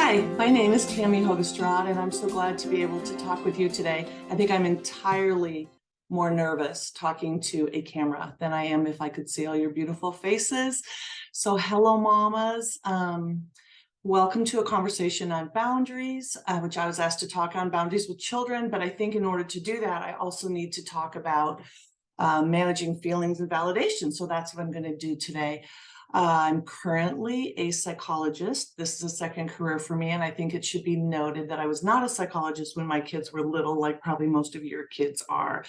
Hi, my name is Tammy Hogestrad, and I'm so glad to be able to talk with you today. I think I'm entirely more nervous talking to a camera than I am if I could see all your beautiful faces. So hello, mamas. Welcome to a conversation on boundaries, which I was asked to talk on boundaries with children. But I think in order to do that, I also need to talk about managing feelings and validation. So that's what I'm going to do today. I'm currently a psychologist. This is a second career for me, and I think it should be noted that I was not a psychologist when my kids were little, like probably most of your kids are.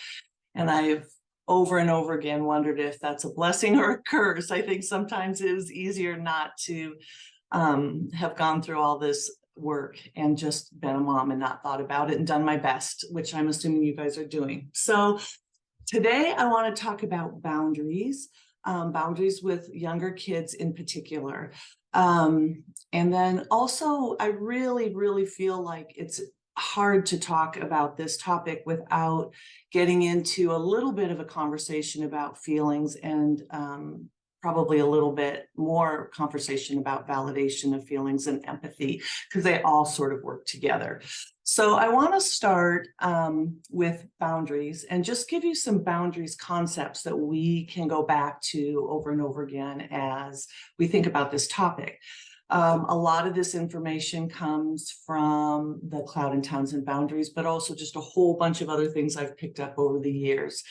And I've over and over again wondered if that's a blessing or a curse. I think sometimes it was easier not to have gone through all this work and just been a mom and not thought about it and done my best, which I'm assuming you guys are doing. So today I want to talk about boundaries. Boundaries with younger kids in particular. And then also, I really feel like it's hard to talk about this topic without getting into a little bit of a conversation about feelings and probably a little bit more conversation about validation of feelings and empathy, because they all sort of work together. So I want to start with boundaries and just give you some boundaries concepts that we can go back to over and over again as we think about this topic. A lot of this information comes from the Cloud and Townsend boundaries, but also just a whole bunch of other things I've picked up over the years.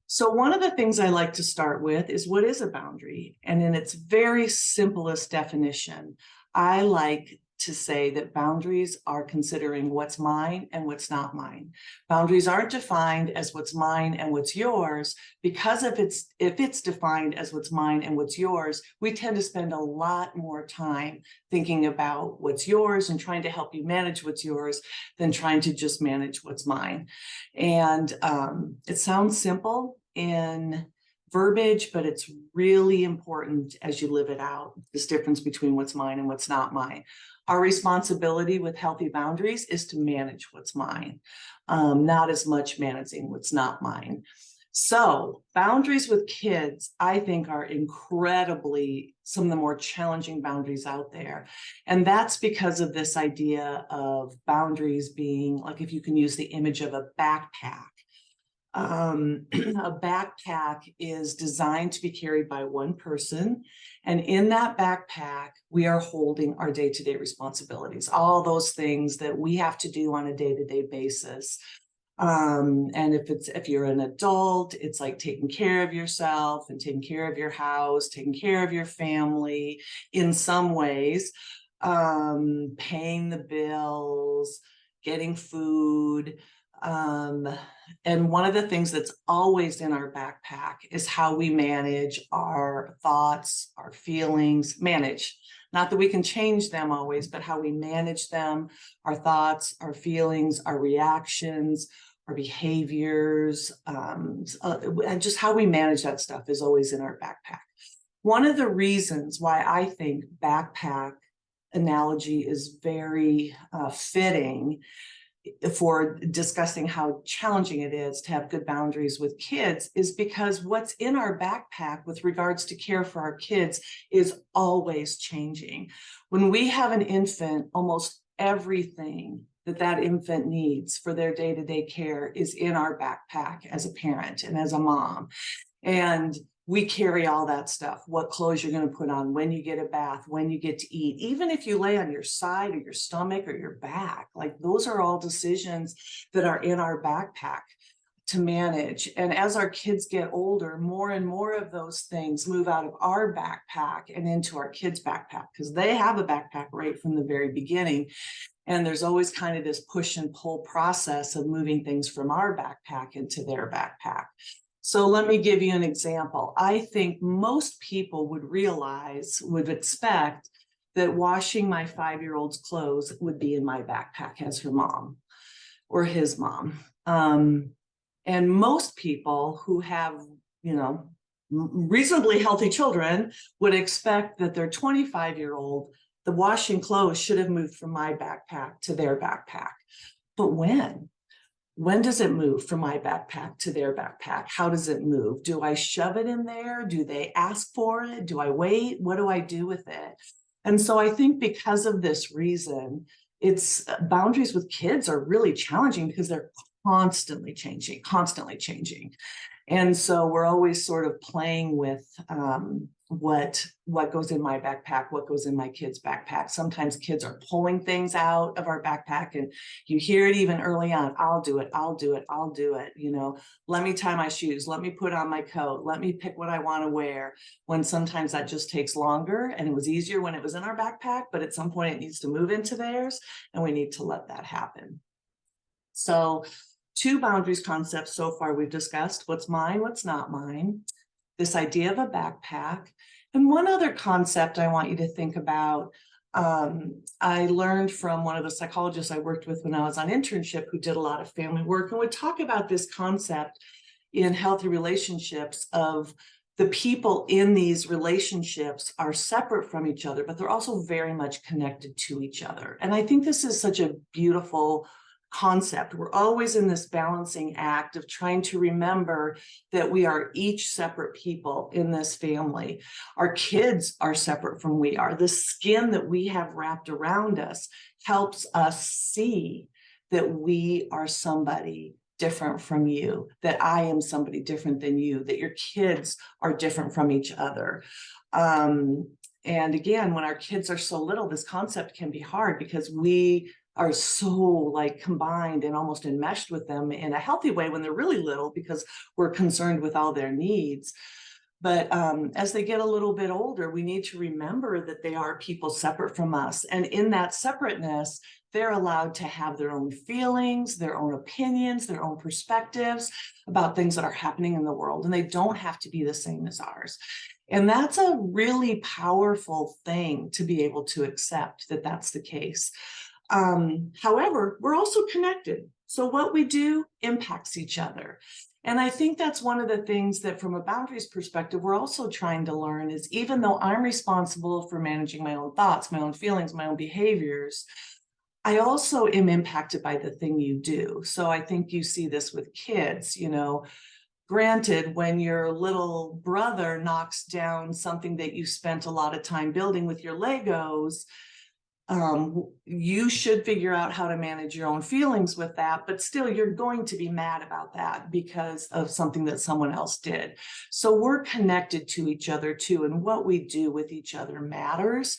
So one of the things I like to start with is, what is a boundary? And in its very simplest definition, I like to say that boundaries are considering what's mine and what's not mine. Boundaries aren't defined as what's mine and what's yours, because if it's defined as what's mine and what's yours, we tend to spend a lot more time thinking about what's yours and trying to help you manage what's yours than trying to just manage what's mine. And it sounds simple in verbiage, but it's really important as you live it out, this difference between what's mine and what's not mine. Our responsibility with healthy boundaries is to manage what's mine, not as much managing what's not mine. So boundaries with kids, I think, are incredibly some of the more challenging boundaries out there. And that's because of this idea of boundaries being like, if you can use the image of a backpack. A backpack is designed to be carried by one person. And in that backpack, we are holding our day-to-day responsibilities, all those things that we have to do on a day-to-day basis. And if you're an adult, it's like taking care of yourself and taking care of your house, taking care of your family in some ways, paying the bills, getting food. And one of the things that's always in our backpack is how we manage our thoughts, our feelings, not that we can change them always, but how we manage them, our thoughts, our feelings, our reactions, our behaviors, and just how we manage that stuff is always in our backpack. One of the reasons why I think backpack analogy is very fitting for discussing how challenging it is to have good boundaries with kids is because what's in our backpack with regards to care for our kids is always changing. When we have an infant, almost everything that infant needs for their day-to-day care is in our backpack as a parent and as a mom. And we carry all that stuff, what clothes you're going to put on, when you get a bath, when you get to eat, even if you lay on your side or your stomach or your back, like those are all decisions that are in our backpack to manage. And as our kids get older, more and more of those things move out of our backpack and into our kids' backpack, because they have a backpack right from the very beginning. And there's always kind of this push and pull process of moving things from our backpack into their backpack. So let me give you an example. I think most people would expect that washing my 5-year-old's clothes would be in my backpack as her mom or his mom. And most people who have, reasonably healthy children would expect that their 25-year-old, the washing clothes should have moved from my backpack to their backpack. But when? When does it move from my backpack to their backpack? How does it move? Do I shove it in there? Do they ask for it? Do I wait? What do I do with it? And so I think because of this reason, it's boundaries with kids are really challenging because they're constantly changing, constantly changing. And so we're always sort of playing with what goes in my backpack, what goes in my kid's backpack. Sometimes kids are pulling things out of our backpack, and you hear it even early on. I'll do it. I'll do it. I'll do it. You know, let me tie my shoes. Let me put on my coat. Let me pick what I want to wear. When sometimes that just takes longer, and it was easier when it was in our backpack, but at some point it needs to move into theirs, and we need to let that happen. So 2 boundaries concepts so far we've discussed: what's mine, what's not mine, this idea of a backpack. And one other concept I want you to think about, I learned from one of the psychologists I worked with when I was on internship, who did a lot of family work, and would talk about this concept in healthy relationships of the people in these relationships are separate from each other, but they're also very much connected to each other. And I think this is such a beautiful concept. We're always in this balancing act of trying to remember that we are each separate people in this family. Our kids are separate from we are. The skin that we have wrapped around us helps us see that we are somebody different from you, that I am somebody different than you, that your kids are different from each other. And again, when our kids are so little, this concept can be hard because we are so like combined and almost enmeshed with them in a healthy way when they're really little, because we're concerned with all their needs. But as they get a little bit older, we need to remember that they are people separate from us. And in that separateness, they're allowed to have their own feelings, their own opinions, their own perspectives about things that are happening in the world. And they don't have to be the same as ours. And that's a really powerful thing to be able to accept that that's the case. However, we're also connected. So what we do impacts each other. And I think that's one of the things that from a boundaries perspective, we're also trying to learn is, even though I'm responsible for managing my own thoughts, my own feelings, my own behaviors, I also am impacted by the thing you do. So I think you see this with kids, you know. Granted, when your little brother knocks down something that you spent a lot of time building with your Legos, you should figure out how to manage your own feelings with that, but still you're going to be mad about that because of something that someone else did. So we're connected to each other too, and what we do with each other matters,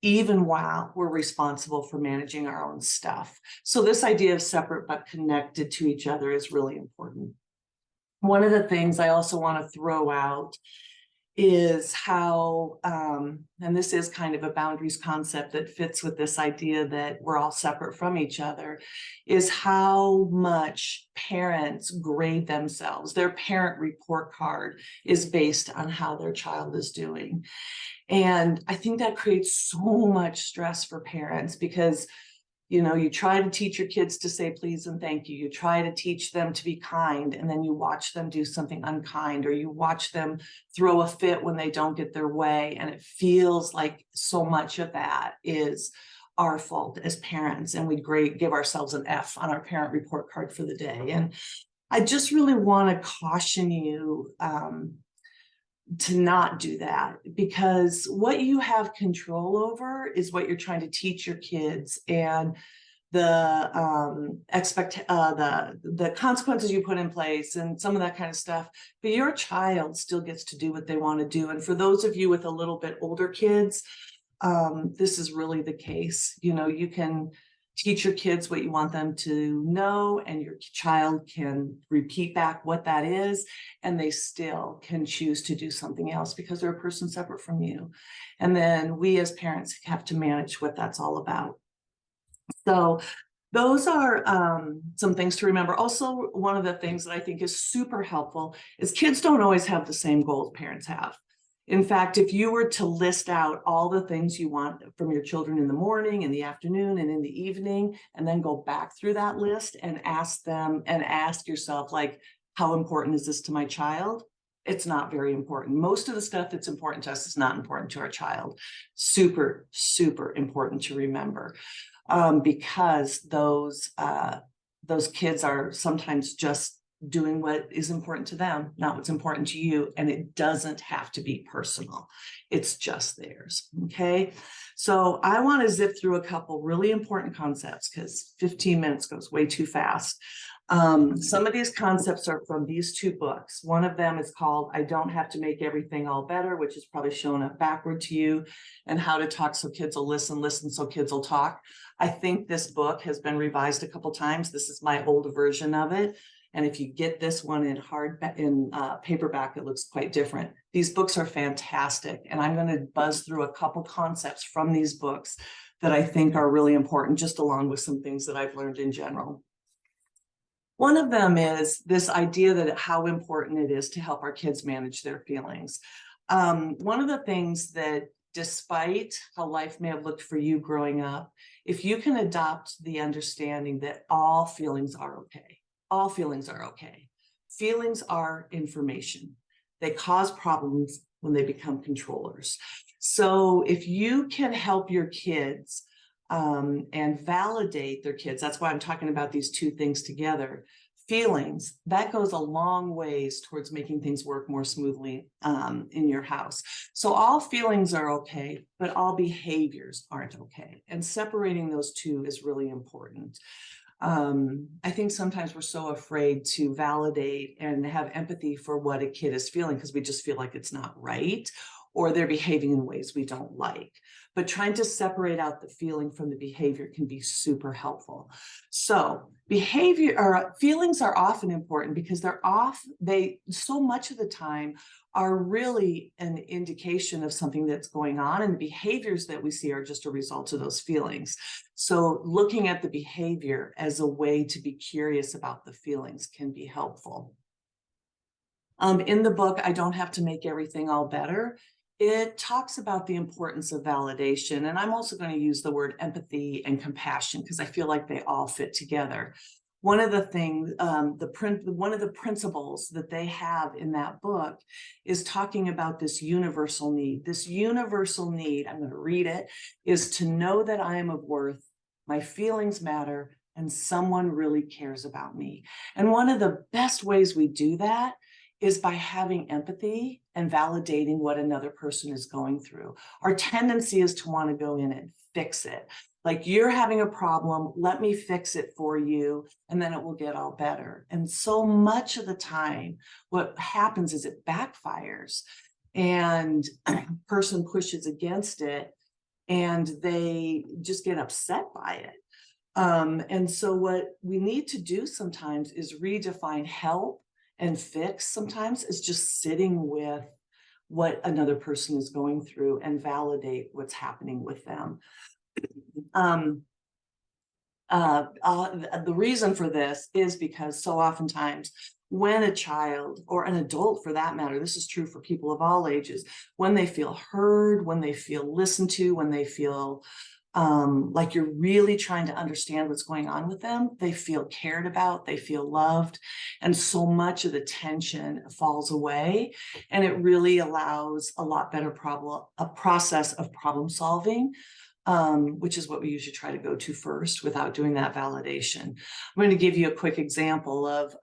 even while we're responsible for managing our own stuff. So this idea of separate but connected to each other is really important. One of the things I also want to throw out is how, and this is kind of a boundaries concept that fits with this idea that we're all separate from each other, is how much parents grade themselves. Their parent report card is based on how their child is doing. And I think that creates so much stress for parents because, you know, you try to teach your kids to say please and thank you. You try to teach them to be kind, and then you watch them do something unkind, or you watch them throw a fit when they don't get their way. And it feels like so much of that is our fault as parents, and we give ourselves an F on our parent report card for the day. And I just really want to caution you to not do that, because what you have control over is what you're trying to teach your kids, and the the consequences you put in place and some of that kind of stuff. But your child still gets to do what they want to do. And for those of you with a little bit older kids, this is really the case. You know, you can teach your kids what you want them to know, and your child can repeat back what that is, and they still can choose to do something else because they're a person separate from you. And then we as parents have to manage what that's all about. So those are some things to remember. Also, one of the things that I think is super helpful is kids don't always have the same goals parents have. In fact, if you were to list out all the things you want from your children in the morning, in the afternoon, and in the evening, and then go back through that list and ask them and ask yourself, like, how important is this to my child? It's not very important. Most of the stuff that's important to us is not important to our child. Super, super important to remember, because those kids are sometimes just doing what is important to them, not what's important to you. And it doesn't have to be personal. It's just theirs. Okay. So I want to zip through a couple really important concepts because 15 minutes goes way too fast. Some of these concepts are from these two books. One of them is called I Don't Have to Make Everything All Better, which is probably shown up backward to you, and How to Talk So Kids Will Listen, Listen So Kids Will Talk. I think this book has been revised a couple times. This is my older version of it. And if you get this one in paperback, it looks quite different. These books are fantastic. And I'm going to buzz through a couple concepts from these books that I think are really important, just along with some things that I've learned in general. One of them is this idea that how important it is to help our kids manage their feelings. One of the things that, despite how life may have looked for you growing up, if you can adopt the understanding that all feelings are okay, all feelings are okay. Feelings are information. They cause problems when they become controllers. So if you can help your kids and validate their kids, that's why I'm talking about these two things together. Feelings, that goes a long ways towards making things work more smoothly in your house. So all feelings are okay, but all behaviors aren't okay. And separating those two is really important. I think sometimes we're so afraid to validate and have empathy for what a kid is feeling because we just feel like it's not right, or they're behaving in ways we don't like. But trying to separate out the feeling from the behavior can be super helpful. So behavior or feelings are often important because they so much of the time are really an indication of something that's going on, and the behaviors that we see are just a result of those feelings. So looking at the behavior as a way to be curious about the feelings can be helpful. In the book, I Don't Have to Make Everything All Better, it talks about the importance of validation. And I'm also going to use the word empathy and compassion because I feel like they all fit together. One of the things, one of the principles that they have in that book is talking about this universal need. This universal need, I'm going to read it, is to know that I am of worth, my feelings matter, and someone really cares about me. And one of the best ways we do that is by having empathy and validating what another person is going through. Our tendency is to want to go in and fix it. Like, you're having a problem, let me fix it for you, and then it will get all better. And so much of the time, what happens is it backfires, and a person pushes against it, and they just get upset by it. And so what we need to do sometimes is redefine help and fix sometimes is just sitting with what another person is going through and validate what's happening with them. The reason for this is because so oftentimes when a child, or an adult for that matter, this is true for people of all ages, when they feel heard, when they feel listened to, when they feel like you're really trying to understand what's going on with them, they feel cared about, they feel loved, and so much of the tension falls away, and it really allows a lot better process of problem solving, which is what we usually try to go to first without doing that validation. I'm going to give you a quick example of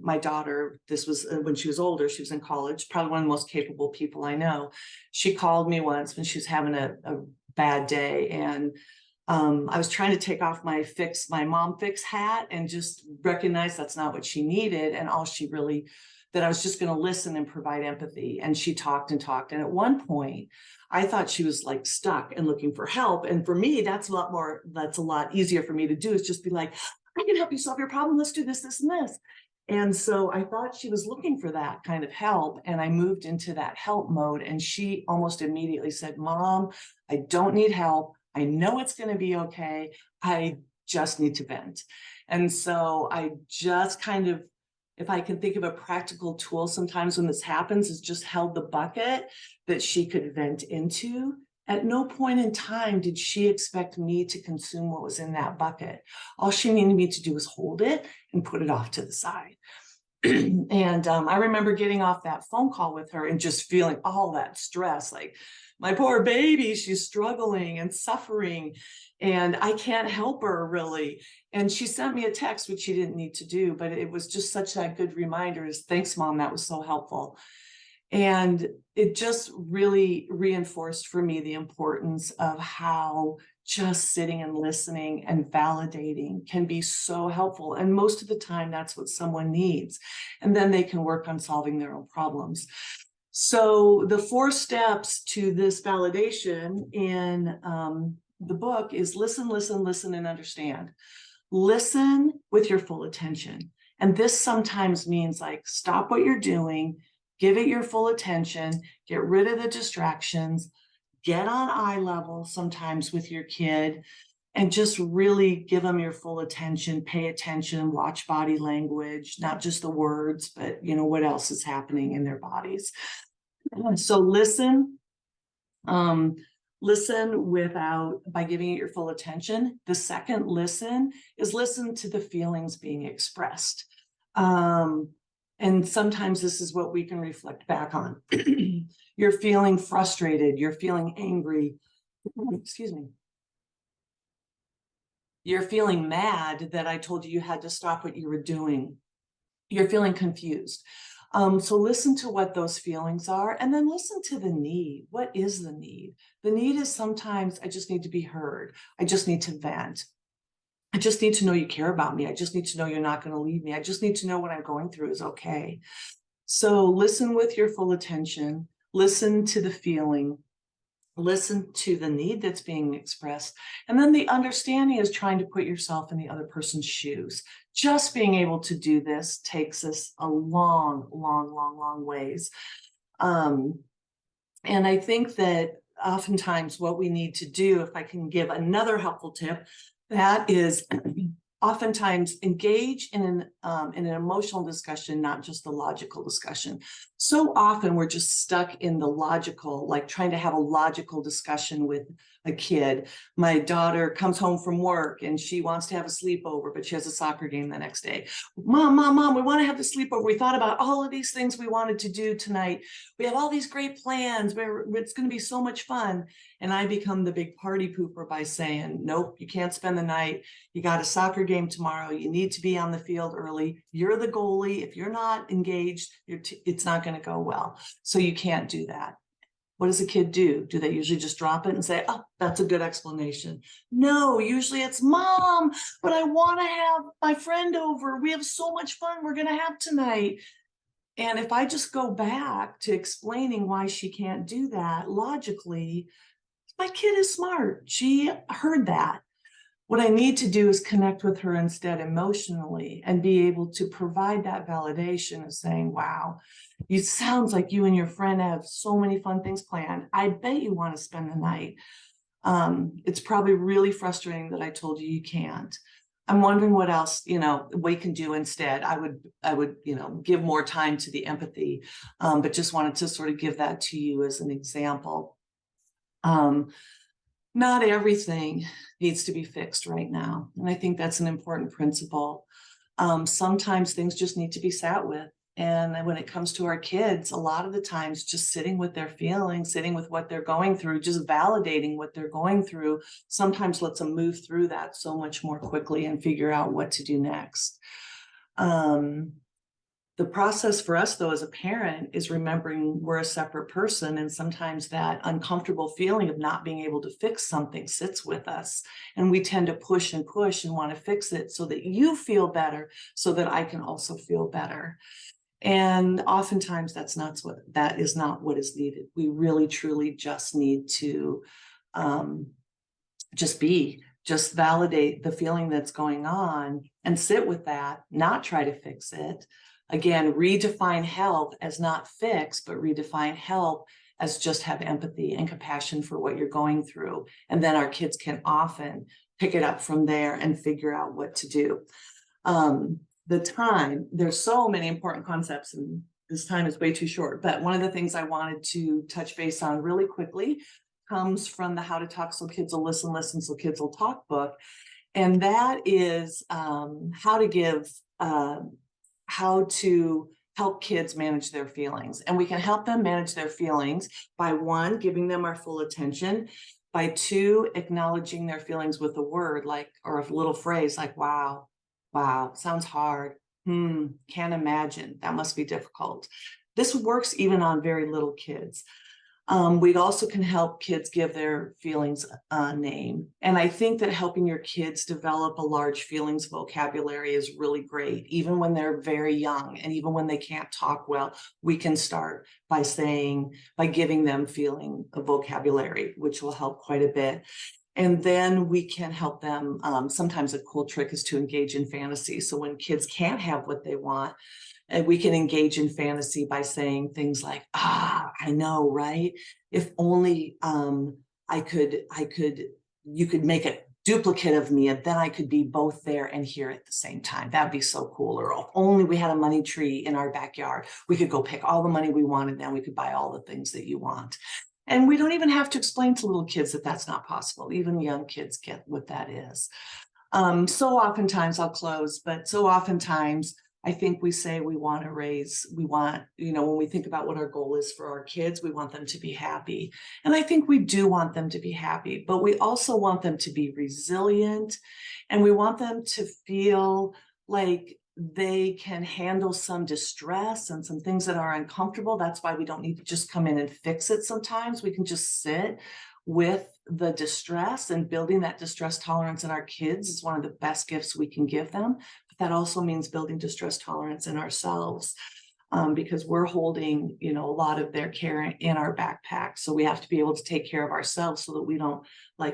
my daughter. This was when she was older, she was in college, probably one of the most capable people I know. She called me once when she was having a bad day, and I was trying to take off my mom fix hat and just recognize that's not what she needed, and that I was just going to listen and provide empathy. And she talked and talked, and at one point I thought she was like stuck and looking for help. And for me, that's a lot easier for me to do, is just be like, I can help you solve your problem, let's do this, this, and this. And so I thought she was looking for that kind of help, and I moved into that help mode, and she almost immediately said, Mom, I don't need help. I know it's going to be okay. I just need to vent. And so I just kind of, if I can think of a practical tool sometimes when this happens, is just held the bucket that she could vent into. At no point in time did she expect me to consume what was in that bucket. All she needed me to do was hold it and put it off to the side. And I remember getting off that phone call with her and just feeling all that stress, like my poor baby, she's struggling and suffering, and I can't help her really. And she sent me a text, which she didn't need to do, but it was just such a good reminder is, thanks, Mom, that was so helpful. And it just really reinforced for me the importance of how just sitting and listening and validating can be so helpful. And most of the time, that's what someone needs. And then they can work on solving their own problems. So the 4 steps to this validation in the book is listen, listen, listen, and understand. Listen with your full attention. And this sometimes means like stop what you're doing, give it your full attention, get rid of the distractions, get on eye level sometimes with your kid, and just really give them your full attention, pay attention, watch body language, not just the words, but what else is happening in their bodies. So listen, listen by giving it your full attention. The second listen is listen to the feelings being expressed. And sometimes this is what we can reflect back on. You're feeling frustrated, you're feeling angry, excuse me. You're feeling mad that I told you had to stop what you were doing. You're feeling confused. So listen to what those feelings are, and then listen to the need. What is the need? The need is sometimes I just need to be heard. I just need to vent. I just need to know you care about me. I just need to know you're not going to leave me. I just need to know what I'm going through is okay. So listen with your full attention, listen to the feeling, listen to the need that's being expressed. And then the understanding is trying to put yourself in the other person's shoes. Just being able to do this takes us a long, long, long, long ways. And I think that oftentimes what we need to do, if I can give another helpful tip, that is oftentimes engage in an emotional discussion, not just the logical discussion. So often we're just stuck in the logical, like trying to have a logical discussion with a kid. My daughter comes home from work and she wants to have a sleepover, but she has a soccer game the next day. Mom, we want to have the sleepover. We thought about all of these things we wanted to do tonight. We have all these great plans. It's going to be so much fun. And I become the big party pooper by saying, nope, you can't spend the night. You got a soccer game tomorrow. You need to be on the field early. You're the goalie. If you're not engaged, it's not going to go well. So you can't do that. What does a kid do? Do they usually just drop it and say, oh, that's a good explanation? No, usually it's, Mom, but I want to have my friend over. We have so much fun we're going to have tonight. And if I just go back to explaining why she can't do that logically, my kid is smart. She heard that. What I need to do is connect with her instead emotionally and be able to provide that validation of saying, wow, it sounds like you and your friend have so many fun things planned. I bet you want to spend the night. It's probably really frustrating that I told you can't. I'm wondering what else, we can do instead. I would, give more time to the empathy, but just wanted to sort of give that to you as an example. Not everything needs to be fixed right now. And I think that's an important principle. Sometimes things just need to be sat with. And when it comes to our kids, a lot of the times just sitting with their feelings, sitting with what they're going through, just validating what they're going through, sometimes lets them move through that so much more quickly and figure out what to do next. The process for us, though, as a parent is remembering we're a separate person. And sometimes that uncomfortable feeling of not being able to fix something sits with us. And we tend to push and want to fix it so that you feel better, so that I can also feel better. And oftentimes that is not what is needed. We really, truly just need to just validate the feeling that's going on and sit with that, not try to fix it. Again, redefine help as not fix, but redefine help as just have empathy and compassion for what you're going through. And then our kids can often pick it up from there and figure out what to do. There's so many important concepts, and this time is way too short, but one of the things I wanted to touch base on really quickly comes from the How to Talk So Kids Will Listen, Listen So Kids Will Talk book. And that is how how to help kids manage their feelings. And we can help them manage their feelings by one, giving them our full attention, by two, acknowledging their feelings with a word like, or a little phrase like, wow, wow, sounds hard. Can't imagine. That must be difficult. This works even on very little kids. We also can help kids give their feelings a name. And I think that helping your kids develop a large feelings vocabulary is really great, even when they're very young and even when they can't talk well. We can start by giving them feeling a vocabulary, which will help quite a bit. And then we can help them. Sometimes a cool trick is to engage in fantasy. So when kids can't have what they want, and we can engage in fantasy by saying things like, I know, right? If only you could make a duplicate of me and then I could be both there and here at the same time. That'd be so cool. Or if only we had a money tree in our backyard, we could go pick all the money we wanted, then we could buy all the things that you want. And we don't even have to explain to little kids that that's not possible. Even young kids get what that is. So oftentimes, I'll close, but so oftentimes I think we say we want, when we think about what our goal is for our kids, we want them to be happy. And I think we do want them to be happy, but we also want them to be resilient, and we want them to feel like they can handle some distress and some things that are uncomfortable. That's why we don't need to just come in and fix it sometimes. We can just sit with the distress, and building that distress tolerance in our kids is one of the best gifts we can give them. But that also means building distress tolerance in ourselves, because we're holding, a lot of their care in our backpack. So we have to be able to take care of ourselves so that we don't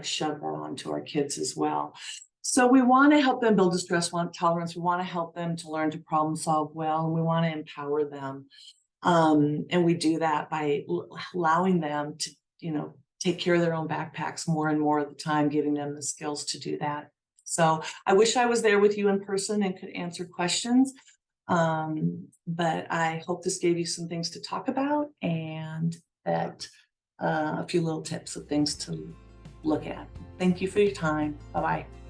shove that onto our kids as well. So we want to help them build distress tolerance. We want to help them to learn to problem solve well, and we want to empower them. And we do that by allowing them to, take care of their own backpacks more and more of the time, giving them the skills to do that. So I wish I was there with you in person and could answer questions. But I hope this gave you some things to talk about, and that a few little tips of things to look at. Thank you for your time. Bye-bye.